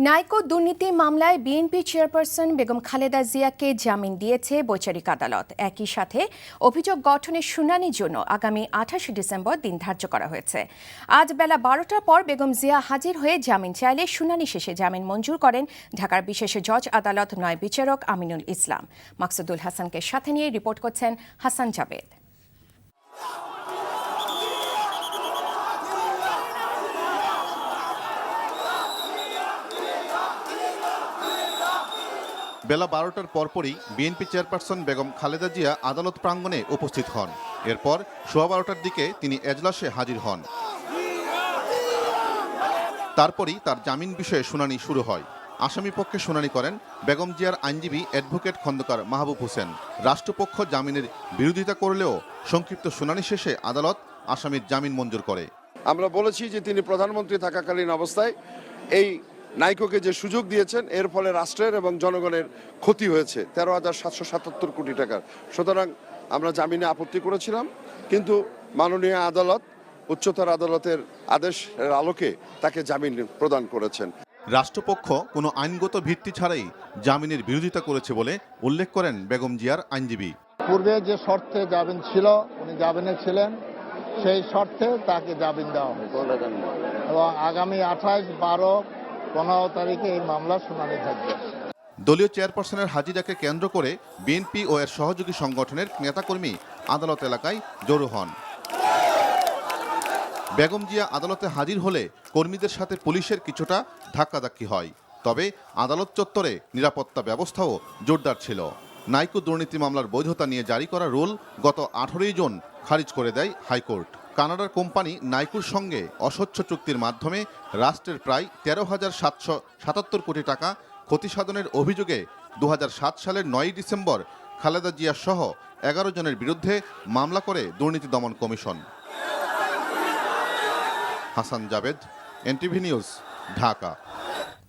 নাইকো দুর্নীতি মামলায় BNP chairperson Begum Khaleda জিয়াকে জামিন দিয়েছে বৈচারিক আদালত। একই সাথে অভিযোগ গঠনের শুনানির জন্য আগামী 28 ডিসেম্বর দিন ধার্য করা হয়েছে। আজ বেলা 12টার পর বেগম জিয়া হাজির হয়ে জামিন চাইলে শুনানি শেষে জামিন মঞ্জুর করেন ঢাকার বিশেষ জজ আদালত নয় বিচারক আমিনুল ইসলাম। মাকসুদুল হাসানকে সাথে নিয়ে রিপোর্ট করছেন হাসান জাবেদ। বেলা 12টার পরপরই বিএনপি চেয়ারপারসন বেগম খালেদা জিয়া আদালত প্রাঙ্গণে উপস্থিত হন। এরপর সোয়া 12টার দিকে তিনি এজলাসে হাজির হন। তারপরই তার জামিন বিষয়ে শুনানি শুরু হয়। আসামি পক্ষে শুনানি করেন বেগম জিয়ার আইনজীবী অ্যাডভোকেট খন্দকার মাহবুব হোসেন। রাষ্ট্রপক্ষ জামিনের বিরোধিতা করলেও সংক্ষিপ্ত শুনানি শেষে আদালত আসামির জামিন মঞ্জুর করে। আমরা বলেছি যে তিনি প্রধানমন্ত্রী থাকাকালীন অবস্থায় এই নাইকোকে যে সুযোগ দিয়েছেন এর ফলে রাষ্ট্রের এবং জনগণের ক্ষতি হয়েছে 13,777 কোটি টাকার। সুতরাং আমরা জামিনে আপত্তি করেছিলাম, কিন্তু মাননীয় আদালত উচ্চতর আদালতের আদেশের আলোকে তাকে জামিন প্রদান করেছেন। রাষ্ট্রপক্ষ কোনো আইনগত ভিত্তি ছাড়াই জামিনের বিরোধিতা করেছে বলে উল্লেখ করেন বেগম জিয়ার আইনজীবী। পূর্বে যে শর্তে জামিন ছিল, উনি জামিনে ছিলেন, সেই শর্তে তাকে জামিন দেওয়া হয়েছে এবং আগামী 28, 12, 15 তারিখে এই মামলা শুনানি থাকবে। দলীয় চেয়ারপারসনের হাজিরাকে কেন্দ্র করে বিএনপি ও এর সহযোগী সংগঠনের নেতাকর্মী আদালত এলাকায় জড়ো হন। বেগম জিয়া আদালতে হাজির হলে কর্মীদের সাথে পুলিশের কিছুটা ধাক্কাধাক্কি হয়। তবে আদালত চত্বরে নিরাপত্তা ব্যবস্থাও জোরদার ছিল। নাইকো দুর্নীতি মামলার বৈধতা নিয়ে জারি করা রুল গত 18 জুন খারিজ করে দেয় হাইকোর্ট। কানাডার কোম্পানি নাইকোর সঙ্গে অস্বচ্ছ চুক্তির মাধ্যমে রাষ্ট্রের প্রায় 13,777 কোটি টাকা ক্ষতি সাধনের অভিযোগে 2007 সালের 9 ডিসেম্বর খালেদা জিয়া সহ 11 জনের বিরুদ্ধে মামলা করে দুর্নীতি দমন commission. Hasan Jabed, NTV news, Dhaka.